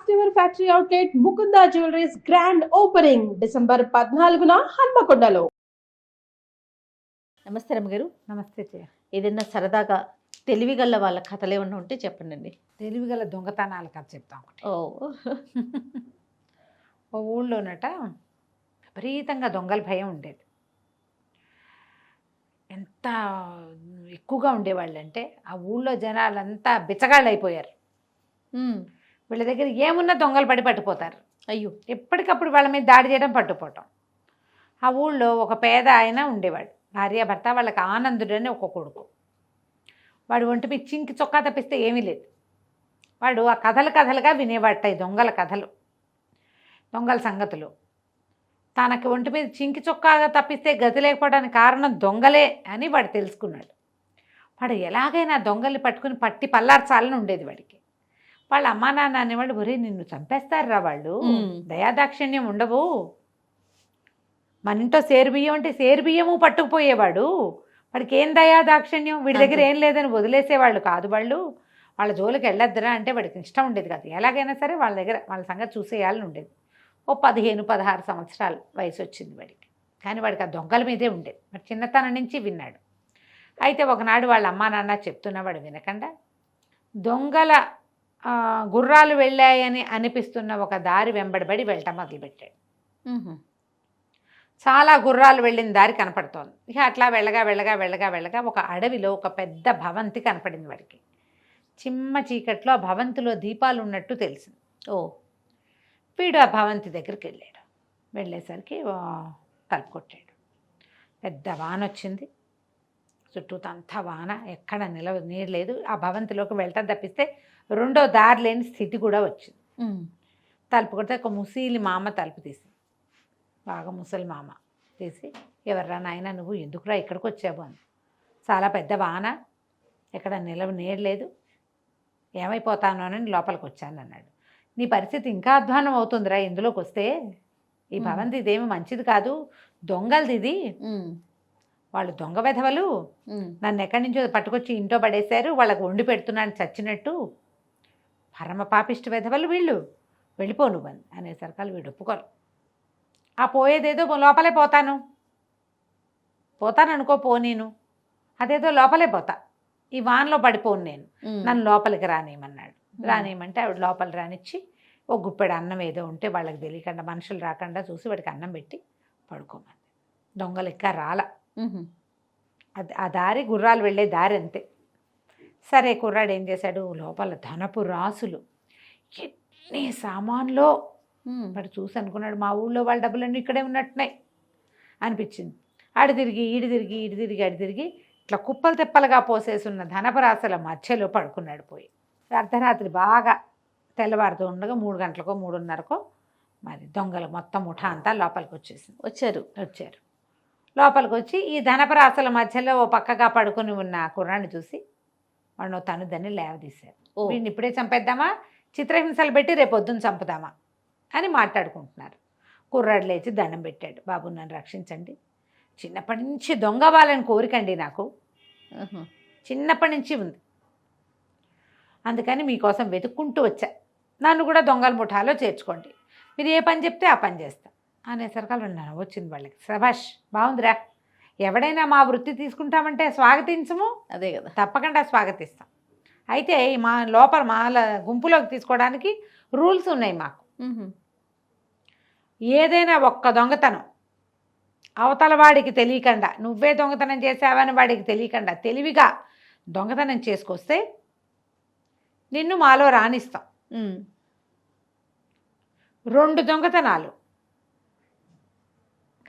First ever factory outlet Mukunda jewellery grand opening December 14న హన్మకొండలో. నమస్తే రమ్మగారు. నమస్తే జయ. ఏదైనా సరదాగా తెలివిగల వాళ్ళ కథలు ఏమన్నా ఉంటే చెప్పండి. తెలివిగల దొంగతనాల కథ చెప్తాం ఒకటి. ఓ ఓ ఊళ్ళోనట విపరీతంగా దొంగల భయం ఉండేది. ఎంత ఎక్కువగా ఉండేవాళ్ళు అంటే ఆ ఊళ్ళో జనాలంతా బిచ్చగాళ్ళు అయిపోయారు. వీళ్ళ దగ్గర ఏమున్నా దొంగలు పడి పట్టుపోతారు. అయ్యో, ఎప్పటికప్పుడు వాళ్ళ మీద దాడి చేయడం, పట్టుపోవటం. ఆ ఊళ్ళో ఒక పేద ఆయన ఉండేవాడు. భార్యాభర్త, వాళ్ళకి ఆనందుడు అని ఒక కొడుకు. వాడు ఒంటి మీద చింకి చొక్కా తప్పిస్తే ఏమీ లేదు. వాడు ఆ కథలుగా వినేవాట ఈ దొంగల కథలు, దొంగల సంగతులు. తనకి ఒంటి మీద చింకి చొక్కాగా తప్పిస్తే గతి లేకపోవడానికి కారణం దొంగలే అని వాడు తెలుసుకున్నాడు. వాడు ఎలాగైనా దొంగల్ని పట్టి పల్లార్చాలని ఉండేది వాడికి. వాళ్ళ అమ్మా నాన్న అనేవాళ్ళు, ఒరే నిన్ను చంపేస్తారురా వాళ్ళు, దయాదాక్షిణ్యం ఉండవు. మన ఇంట్లో సేరుబియ్యం అంటే సేరుబియ్యము పట్టుకుపోయేవాడు. వాడికి ఏం దయాదాక్షిణ్యం, వీడి దగ్గర ఏం లేదని వదిలేసేవాళ్ళు కాదు వాళ్ళు. వాళ్ళ జోలికి వెళ్ళొద్దురా అంటే వాడికి ఇష్టం ఉండేది కాదు. ఎలాగైనా సరే వాళ్ళ దగ్గర వాళ్ళ సంగతి చూసేయాలని ఉండేది. ఓ 15-16 సంవత్సరాలు వయసు వచ్చింది వాడికి. కానీ వాడికి ఆ దొంగల మీదే ఉండేది. మరి చిన్నతనం నుంచి విన్నాడు. అయితే ఒకనాడు వాళ్ళ అమ్మా నాన్న చెప్తున్నా వాడు వినకుండా దొంగల గుర్రాలు వెళ్ళాయని అనిపిస్తున్న ఒక దారి వెంబడబడి వెళ్ళటం మొదలుపెట్టాడు. చాలా గుర్రాలు వెళ్ళిన దారి కనపడుతోంది. ఇక అట్లా వెళ్ళగా ఒక అడవిలో ఒక పెద్ద భవంతి కనపడింది వాడికి. చిమ్మ చీకట్లో ఆ భవంతిలో దీపాలు ఉన్నట్టు తెలిసింది. ఓ, వీడు ఆ భవంతి దగ్గరికి వెళ్ళాడు. వెళ్ళేసరికి తలుపు కొట్టాడు. పెద్ద వాన వచ్చింది. చుట్టూతంతా వాన, ఎక్కడ నీరు లేదు. ఆ భవంతిలోకి వెళ్ళటం తప్పిస్తే రెండో దారి లేని స్థితి కూడా వచ్చింది. తలుపు కొడితే ఒక ముసలి మామ తలుపు తీసింది. బాగా ముసలి మామ తీసి, ఎవర్రా నాయన నువ్వు, ఎందుకురా ఇక్కడికి వచ్చావు అని. చాలా పెద్ద వాన, ఎక్కడ నీరు లేదు, ఏమైపోతాను అని లోపలికి వచ్చాను అన్నాడు. నీ పరిస్థితి ఇంకా అధ్వానం అవుతుందిరా ఇందులోకి వస్తే. ఈ భవంతి ఇదేమి మంచిది కాదు, దొంగలది ఇది. వాళ్ళు దొంగ వెధవలు, నన్ను ఎక్కడి నుంచో పట్టుకొచ్చి ఇంట్లో పడేశారు, వాళ్ళకు వండి పెడుతున్నాను చచ్చినట్టు. పరమ పాపిష్టి వెధవలు వీళ్ళు, వెళ్ళిపో నువ్వని అనేసరికి వీడు ఒప్పుకోరు. ఆ పోయేదేదో లోపలే పోతాను అనుకో, నేను అదేదో లోపలే పోతా, ఈ వానలో పడిపోను నేను, నన్ను లోపలికి రానేయమన్నాడు. రానేయమంటే ఆవిడ లోపల రానిచ్చి ఒక గుప్పెడు అన్నం ఏదో ఉంటే వాళ్ళకి తెలియకుండా, మనుషులు రాకుండా చూసి వాడికి అన్నం పెట్టి పడుకోమంది. దొంగలు ఇంకా రాల. అది ఆ దారి గుర్రాలు వెళ్ళే దారి అంతే. సరే, కుర్రాడు ఏం చేశాడు, లోపల ధనపు రాసులు, ఎన్ని సామాన్లో. వాడు చూసి అనుకున్నాడు, మా ఊళ్ళో వాళ్ళ డబ్బులన్నీ ఇక్కడే ఉన్నట్టున్నాయి అనిపించింది. ఆడి తిరిగి ఇటు తిరిగి ఇట్లా కుప్పలు తెప్పలుగా పోసేసున్న ధనపు రాసుల మధ్యలో పడుకున్నాడు. పోయి అర్ధరాత్రి బాగా తెల్లవారుతూ ఉండగా 3 గంటలకో 3:30కో మరి దొంగలు మొత్తం ముఠా అంతా లోపలికి వచ్చారు. లోపలికి వచ్చి ఈ ధనపరాశుల మధ్యలో ఓ పక్కగా పడుకుని ఉన్న కుర్రాన్ని చూసి వాడు తనుదని లేవదీశారు. వీడిని ఇప్పుడే చంపేద్దామా, చిత్రహింసలు పెట్టి రేపొద్దున చంపుదామా అని మాట్లాడుకుంటున్నారు. కుర్రాడు లేచి దండం పెట్టాడు. బాబు నన్ను రక్షించండి, చిన్నప్పటి నుంచి దొంగ వాళ్ళని కోరికండి నాకు, చిన్నప్పటి నుంచి ఉంది, అందుకని మీకోసం వెతుక్కుంటూ వచ్చా, నన్ను కూడా దొంగల ముఠాలో చేర్చుకోండి, మీరు ఏ పని చెప్తే ఆ పని చేస్తా అనేసరికి నన్ను వచ్చింది వాళ్ళకి. శభాష్, బాగుందిరా, ఎవడైనా మా వృత్తి తీసుకుంటామంటే స్వాగతించము, అదే కదా, తప్పకుండా స్వాగతిస్తాం. అయితే మా లోపల మా గుంపులోకి తీసుకోవడానికి రూల్స్ ఉన్నాయి మాకు. ఏదైనా ఒక్క దొంగతనం అవతల వాడికి తెలియకుండా, నువ్వే దొంగతనం చేసావని వాడికి తెలియకుండా తెలివిగా దొంగతనం చేసుకొస్తే నిన్ను మాలో రాణిస్తాం. 2 దొంగతనాలు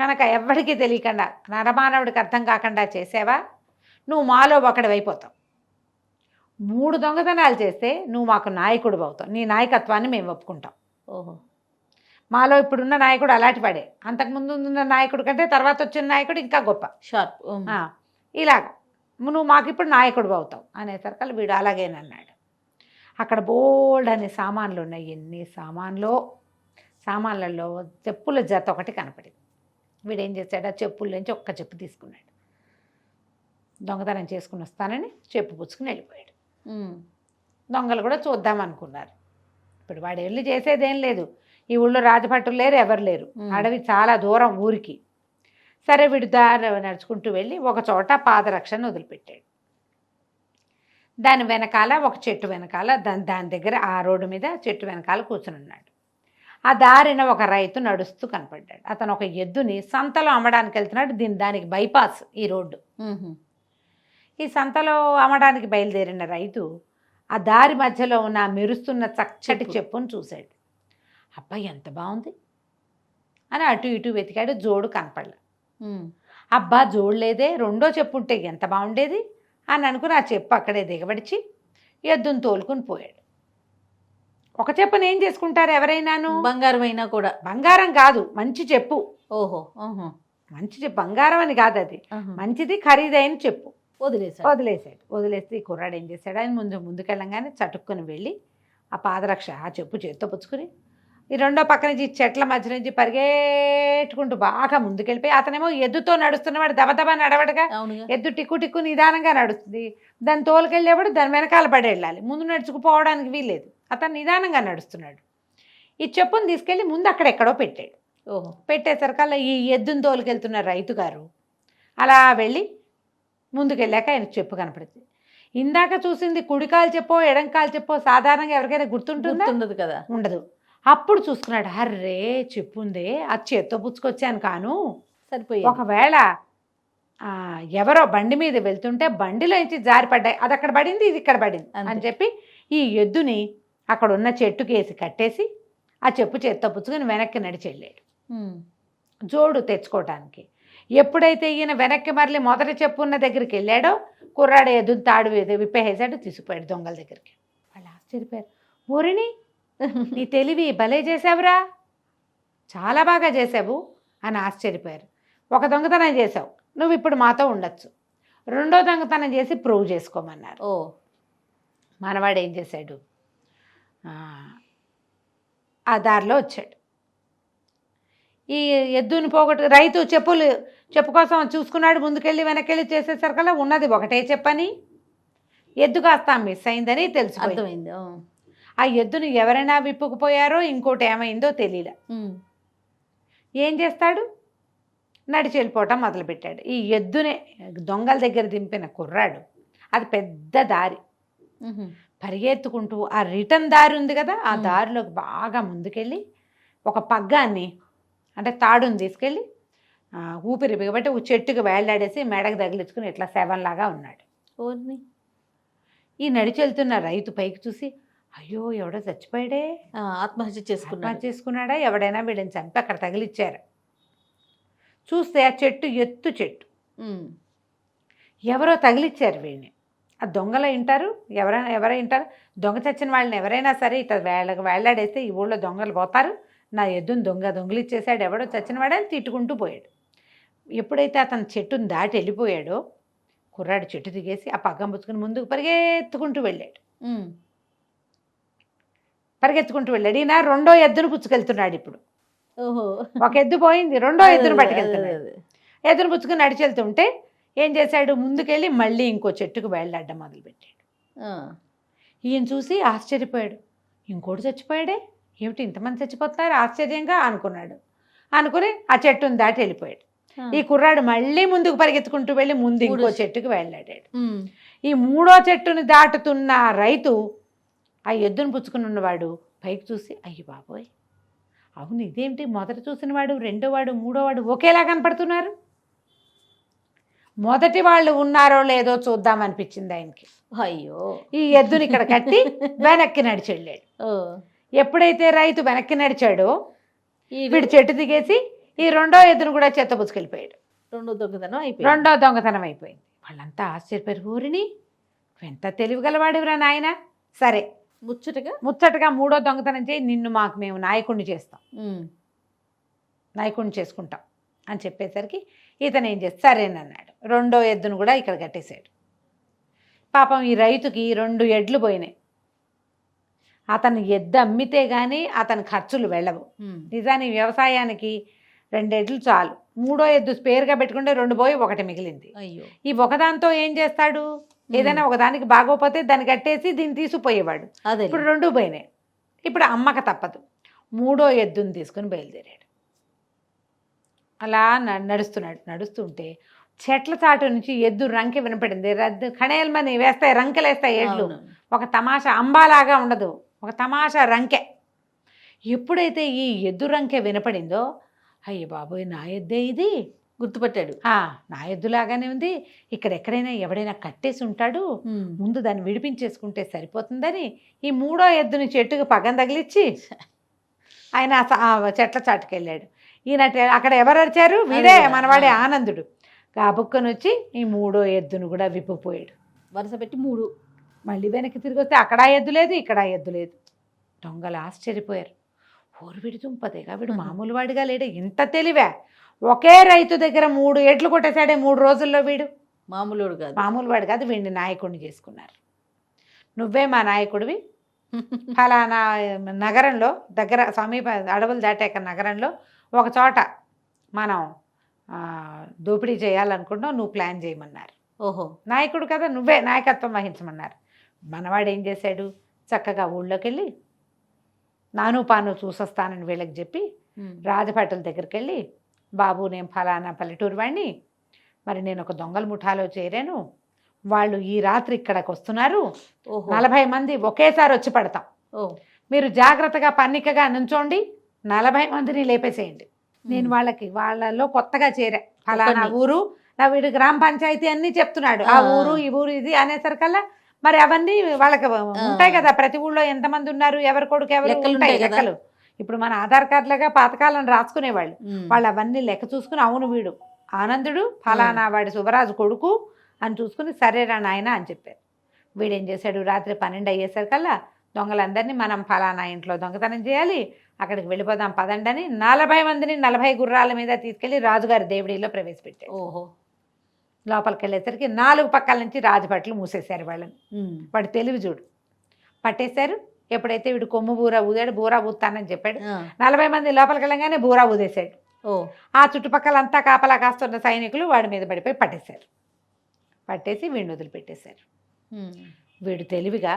కనుక ఎవ్వడికి తెలియకుండా, నరమానవుడికి అర్థం కాకుండా చేసావా, నువ్వు మాలో ఒకడివైపోతావు. 3 దొంగతనాలు చేస్తే నువ్వు మాకు నాయకుడు అవుతావు, నీ నాయకత్వాన్ని మేము ఒప్పుకుంటాం. ఓహో, మాలో ఇప్పుడున్న నాయకుడు అలాంటి వాడే, అంతకుముందు ఉన్న నాయకుడు కంటే తర్వాత వచ్చిన నాయకుడు ఇంకా గొప్ప, షార్ప్. ఇలాగ నువ్వు మాకు ఇప్పుడు నాయకుడు అవుతావు అనేసరికి వీడు అలాగేనన్నాడు. అక్కడ బోల్డ్ అనే సామాన్లు ఉన్నాయి. ఎన్ని సామాన్లలో చెప్పుల జత ఒకటి కనపడింది. వీడేం చేశాడు, ఆ చెప్పుల నుంచి ఒక్క చెప్పు తీసుకున్నాడు. దొంగతనం చేసుకుని వస్తానని చెప్పు పుచ్చుకుని వెళ్ళిపోయాడు. దొంగలు కూడా చూద్దామనుకున్నారు. ఇప్పుడు వాడు వెళ్ళి చేసేదేం లేదు, ఈ ఊళ్ళో రాజభటులు లేరు, ఎవరు లేరు, ఉమ్. అడవి చాలా దూరం ఊరికి. సరే వీడు దారి నడుచుకుంటూ వెళ్ళి ఒక చోట పాదరక్షను వదిలిపెట్టాడు. దాని వెనకాల ఒక చెట్టు వెనకాల దాని దగ్గర ఆ రోడ్డు మీద చెట్టు వెనకాల కూర్చుని ఉన్నాడు. ఆ దారిన ఒక రైతు నడుస్తూ కనపడ్డాడు. అతను ఒక ఎద్దుని సంతలో అమ్మడానికి వెళ్తున్నాడు. దానికి బైపాస్ ఈ రోడ్డు. ఉహు. ఈ సంతలో అమ్మడానికి బయలుదేరిన రైతు ఆ దారి మధ్యలో ఉన్న ఆ మెరుస్తున్న చక్కటి చెప్పును చూశాడు. అబ్బాయి ఎంత బాగుంది అని అటు ఇటు వెతికాడు, జోడు కనపడలే. ఉమ్. అబ్బా జోడు లేదే, రెండో చెప్పు ఉంటే ఎంత బాగుండేది అని అనుకుని ఆ చెప్పు అక్కడే దిగబడిచి ఎద్దును తోలుకుని పోయాడు. ఒక చెప్పును ఏం చేసుకుంటారు ఎవరైనాను? బంగారం అయినా కూడా. బంగారం కాదు, మంచి చెప్పు. ఓహో. ఆహా. మంచి చెప్పు, బంగారం అని కాదు అది, ఆహా. మంచిది ఖరీదైన చెప్పు. వదిలేసాడు. వదిలేస్తే ఈ కుర్రాడు ఏం చేశాడు, ఆయన ముందుకెళ్ళంగానే చటుక్కుని వెళ్ళి ఆ పాదరక్ష ఆ చెప్పు చేత్తో పుచ్చుకుని ఈ రెండో పక్క నుంచి చెట్ల మధ్య నుంచి పరిగెట్టుకుంటూ బాగా ముందుకెళ్ళిపోయి, అతనేమో ఎద్దుతో నడుస్తున్నవాడు దబదబా నడవడగా, అవునుగా. ఎద్దు టిక్కు నిదానంగా నడుస్తుంది. దాన్ని తోలుకెళ్ళేవాడు దాని వెనకాల పడి వెళ్ళాలి, ముందు నడుచుకుపోవడానికి వీల్లేదు. అతను నిదానంగా నడుస్తున్నాడు. ఈ చెప్పును తీసుకెళ్ళి ముందు అక్కడెక్కడో పెట్టాడు. ఓహో. పెట్టేసరికల్లా ఈ ఎద్దును తోలుకెళ్తున్న రైతు గారు అలా వెళ్ళి ముందుకెళ్ళాక ఆయన చెప్పు కనపడుతుంది. ఇందాక చూసింది కుడికాలు చెప్పో ఎడంకాలు చెప్పో సాధారణంగా ఎవరికైనా గుర్తుంటుందా? ఉండదు కదా. ఉండదు. అప్పుడు చూసుకున్నాడు, అర్రే చెప్పుందే, అది చేత్తో పుచ్చుకొచ్చాను కాను, సరిపోయి. ఒకవేళ ఎవరో బండి మీద వెళ్తుంటే బండిలో నుంచి జారిపడ్డాయి, అది అక్కడ పడింది ఇది ఇక్కడ పడింది అని చెప్పి ఈ ఎద్దుని అక్కడ ఉన్న చెట్టుకేసి కట్టేసి ఆ చెప్పు చేత్తో పుచ్చుకొని వెనక్కి నడిచి వెళ్ళాడు జోడు తెచ్చుకోవటానికి. ఎప్పుడైతే ఈయన వెనక్కి మరలి మొదటి చెప్పు ఉన్న దగ్గరికి వెళ్ళాడో కుర్రాడు ఎద్దును తాడు విప్పేసాడు, తీసుకుపోయాడు దొంగల దగ్గరికి. వాళ్ళు ఆశ్చర్యపోయారు, ఊరిని నీ తెలివి భలే చేసావురా, చాలా బాగా చేసావు అని ఆశ్చర్యపోయారు. ఒక దొంగతనం చేసావు, నువ్వు ఇప్పుడు మాతో ఉండొచ్చు, రెండో దొంగతనం చేసి ప్రూవ్ చేసుకోమన్నారు. ఓ. మనవాడు ఏం చేశాడు, ఆ దారిలో వచ్చాడు. ఈ ఎద్దుని రైతు చెప్పు కోసం చూసుకున్నాడు, ముందుకెళ్ళి వెనకెళ్ళి చేసేసరికల్లా ఉన్నది ఒకటే చెప్పని, ఎద్దు కాస్త మిస్ అయిందని తెలుసుకుంది. అర్థమైంది. ఆ ఎద్దును ఎవరైనా విప్పుకుపోయారో ఇంకోటి ఏమైందో తెలియలే. ఏం చేస్తాడు, నడిచి వెళ్ళిపోవటం మొదలుపెట్టాడు. ఈ ఎద్దునే దొంగల దగ్గర దింపిన కుర్రాడు, అది పెద్ద దారి, పరిగెత్తుకుంటూ ఆ రిటర్న్ దారి ఉంది కదా, ఆ దారిలోకి బాగా ముందుకెళ్ళి ఒక పగ్గాన్ని అంటే తాడుని తీసుకెళ్ళి ఊపిరి బిగబట్టి చెట్టుకి వేళ్లాడేసి మెడకు తగిలించుకుని ఇట్లా శవంలాగా ఉన్నాడు. ఈ నడిచి వెళ్తున్న రైతు పైకి చూసి, అయ్యో ఎవడో చచ్చిపోయాడే, ఆత్మహత్య చేసుకున్నాడా, ఎవడైనా వీడిని చంపి అక్కడ తగిలిచ్చారు. చూస్తే ఆ చెట్టు ఎత్తు చెట్టు, ఎవరో తగిలిచ్చారు వీడిని. ఆ దొంగలు వింటారు, ఎవరైనా వింటారు, దొంగ చచ్చిన వాళ్ళని ఎవరైనా సరే ఇట్లా వేళ్లాడేస్తే ఈ ఊళ్ళో దొంగలు పోతారు, నా ఎద్దును దొంగిలిచ్చేసాడు ఎవడో చచ్చిన వాడని తిట్టుకుంటూ పోయాడు. ఎప్పుడైతే అతను చెట్టును దాటి వెళ్ళిపోయాడో కుర్రాడు చెట్టు దిగేసి ఆ పగ్గం పుచ్చుకుని ముందుకు పరిగెత్తుకుంటూ వెళ్ళాడు. ఈయన రెండో ఎద్దును పుచ్చుకెళ్తున్నాడు. ఇప్పుడు ఒక ఎద్దు పోయింది, రెండో ఎద్దును పట్టుకెళ్తున్నాడు. ఎద్దును పుచ్చుకుని నడిచి వెళ్తుంటే ఏం చేశాడు, ముందుకెళ్ళి మళ్ళీ ఇంకో చెట్టుకు వేళ్లాడడం మొదలుపెట్టాడు. ఈయన చూసి ఆశ్చర్యపోయాడు, ఇంకోటి చచ్చిపోయాడే, ఏమిటి ఇంతమంది చచ్చిపోతున్నారు ఆశ్చర్యంగా అనుకున్నాడు. అనుకుని ఆ చెట్టును దాటి వెళ్ళిపోయాడు. ఈ కుర్రాడు మళ్ళీ ముందుకు పరిగెత్తుకుంటూ వెళ్ళి ముందు ఇంకో చెట్టుకు వేళ్లాడాడు. ఈ మూడో చెట్టుని దాటుతున్న రైతు ఆ ఎద్దును పుచ్చుకుని ఉన్నవాడు పైకి చూసి, అయ్యి బాబోయ్, అవును ఇదేంటి, మొదట చూసిన వాడు రెండోవాడు మూడోవాడు ఒకేలా కనపడుతున్నారు, మొదటి వాళ్ళు ఉన్నారో లేదో చూద్దామనిపించింది ఆయనకి. అయ్యో. ఈ ఎద్దుని ఇక్కడ కట్టి వెనక్కి నడిచి వెళ్ళాడు. ఎప్పుడైతే రైతు వెనక్కి నడిచాడో వీడు చెట్టు దిగేసి ఈ రెండో ఎద్దును కూడా చెత్త పుచ్చుకెళ్ళిపోయాడు. రెండో దొంగతనం అయిపోయింది. వాళ్ళంతా ఆశ్చర్యపోయారు, ఊరిని ఎంత తెలివిగలవాడివిరా నాయన, సరే ముచ్చటగా మూడో దొంగతనం చేయి, నిన్ను మేము నాయకుడిని చేస్తాం, నాయకుడిని చేసుకుంటాం అని చెప్పేసరికి ఇతను ఏం చేస్తే సరేనన్నాడు. రెండో ఎద్దును కూడా ఇక్కడ కట్టేశాడు. పాపం ఈ రైతుకి 2 ఎడ్లు పోయినాయి. అతను ఎద్దు అమ్మితే కానీ అతని ఖర్చులు వెళ్ళవు. నిజానికి వ్యవసాయానికి 2 ఎడ్లు చాలు, మూడో ఎద్దు స్పేర్గా పెట్టుకుంటే 2 పోయి 1 మిగిలింది. ఈ ఒకదాంతో ఏం చేస్తాడు, ఏదైనా ఒకదానికి బాగోపోతే దాన్ని కట్టేసి దీన్ని తీసుకుపోయేవాడు. ఇప్పుడు 2 పోయినాయి. ఇప్పుడు అమ్మక తప్పదు, మూడో ఎద్దుని తీసుకుని బయలుదేరాడు. అలా నడుస్తుంటే చెట్ల చాటు నుంచి ఎద్దు రంకె వినపడింది. ఖణేల్మని వేస్తాయి, రంకెలు వేస్తాయి ఎడ్లు. ఒక తమాషా, అంబాలాగా ఉండదు, ఒక తమాషా రంకె. ఎప్పుడైతే ఈ ఎద్దు రంకె వినపడిందో, అయ్య బాబోయ్ నా ఎద్దే ఇది గుర్తుపట్టాడు. నా ఎద్దులాగానే ఉంది, ఇక్కడ ఎక్కడైనా ఎవడైనా కట్టేసి ఉంటాడు, ముందు దాన్ని విడిపించేసుకుంటే సరిపోతుందని ఈ మూడో ఎద్దుని చెట్టుకు పగం తగిలిచ్చి ఆయన ఆ చెట్ల చాటుకు వెళ్ళాడు. ఈయన అక్కడ ఎవరు అరిచారు? వీడే, మనవాడే ఆనందుడు. కాబుక్కని వచ్చి ఈ మూడో ఎద్దును కూడా విప్పిపోయాడు. వరుస పెట్టి 3. మళ్ళీ వెనక్కి తిరిగి వస్తే అక్కడ ఎద్దు లేదు, ఇక్కడ ఎద్దు లేదు. దొంగలు ఆశ్చర్యపోయారు. ఓరు వీడి తుంపదేగా, వీడు మామూలు వాడిగా లేడే, ఇంత తెలివే, ఒకే రైతు దగ్గర 3 ఎడ్లు కొట్టేశాడే 3 రోజుల్లో. వీడు మామూలు వాడు కాదు, వీడిని నాయకుడిని చేసుకున్నారు. నువ్వే మా నాయకుడివి, ఫలానా నగరంలో దగ్గర సమీప అడవులు దాటాక నగరంలో ఒక చోట మనం దోపిడీ చేయాలనుకుంటున్నావు, నువ్వు ప్లాన్ చేయమన్నారు. ఓహో, నాయకుడు కదా, నువ్వే నాయకత్వం వహించమన్నారు. మనవాడు ఏం చేశాడు? చక్కగా ఊళ్ళోకి వెళ్ళి నాను పాను చూసొస్తానని వీళ్ళకి చెప్పి రాజభటుల దగ్గరికి వెళ్ళి, బాబు నేను ఫలానా పల్లెటూరు వాడిని, మరి నేను ఒక దొంగల ముఠాలో చేరాను, వాళ్ళు ఈ రాత్రి ఇక్కడికి వస్తున్నారు, 40 మంది ఒకేసారి వచ్చి పడతాం, మీరు జాగ్రత్తగా పన్నికగా నుంచోండి, 40 మందిని లేపేసేయండి. నేను వాళ్ళలో కొత్తగా చేరా, ఫలానా ఊరు, నా వీడు గ్రామ పంచాయతీ అన్నీ చెప్తున్నాడు, ఆ ఊరు ఈ ఊరు ఇది అనేసరికల్లా మరి అవన్నీ వాళ్ళకి ఉంటాయి కదా, ప్రతి ఊళ్ళో ఎంతమంది ఉన్నారు, ఎవరి కొడుకు ఎవరు ఉంటాయి లెక్కలు. ఇప్పుడు మన ఆధార్ కార్డులుగా పాతకాలను రాసుకునేవాళ్ళు, వాళ్ళు అవన్నీ లెక్క చూసుకుని, అవును వీడు ఆనందుడు ఫలానా వాడి శుభరాజు కొడుకు అని చూసుకుని, సరేరా నాయన అని చెప్పారు. వీడేం చేశాడు? రాత్రి 12 అయ్యేసరికల్లా దొంగలందరినీ మనం ఫలానా ఇంట్లో దొంగతనం చేయాలి, అక్కడికి వెళ్ళిపోదాం పదండి అని 40 మందిని 40 గుర్రాల మీద తీసుకెళ్లి రాజుగారి దేవుడిలో ప్రవేశపెట్టారు. ఓహో, లోపలికి వెళ్ళేసరికి 4 పక్కల నుంచి రాజభట్లు మూసేశారు వాళ్ళని. వాడు తెలివి చూడు, పట్టేశారు. ఎప్పుడైతే వీడు కొమ్ము బూరా ఊదాడు, బూరా ఊతానని చెప్పాడు, 40 మంది లోపలికి వెళ్ళగానే బూరా ఊదేశాడు. ఆ చుట్టుపక్కలంతా కాపలా కాస్తున్న సైనికులు వాడి మీద పడిపోయి పట్టేశారు. పట్టేసి వీడిని వదిలిపెట్టేశారు. వీడు తెలివిగా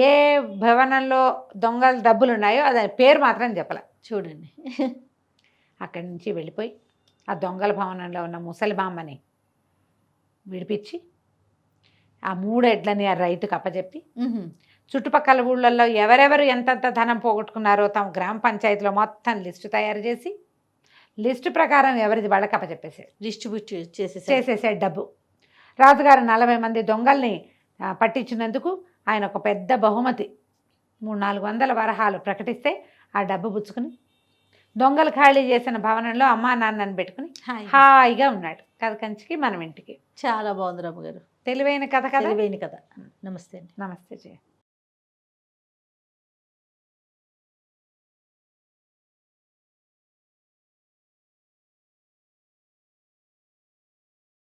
ఏ భవనంలో దొంగల డబ్బులు ఉన్నాయో అది పేరు మాత్రం చెప్పలే. చూడండి, అక్కడి నుంచి వెళ్ళిపోయి ఆ దొంగల భవనంలో ఉన్న ముసలి బామ్మని విడిపించి ఆ 3 ఎడ్లని ఆ రైతుకు అప్పచెప్పి, చుట్టుపక్కల ఊళ్ళల్లో ఎవరెవరు ఎంతంత ధనం పోగొట్టుకున్నారో తమ గ్రామ పంచాయతీలో మొత్తం లిస్టు తయారు చేసి, లిస్టు ప్రకారం ఎవరిది వాళ్ళకి అప్పచెప్పేసాడు, డిస్ట్రిబ్యూట్ చేసేసాడు డబ్బు. రాజుగారు 40 మంది దొంగల్ని పట్టించినందుకు ఆయన ఒక పెద్ద బహుమతి 300-400 వరహాలు ప్రకటిస్తే ఆ డబ్బు పుచ్చుకుని దొంగలు ఖాళీ చేసిన భవనంలో అమ్మా నాన్నని పెట్టుకుని హాయిగా ఉన్నాడు. కథ కంచికి మనం ఇంటికి. చాలా బాగుంది రమ్మ గారు, తెలివైన కథ కదా. తెలివైన కథ. నమస్తే అండి. నమస్తే జయ.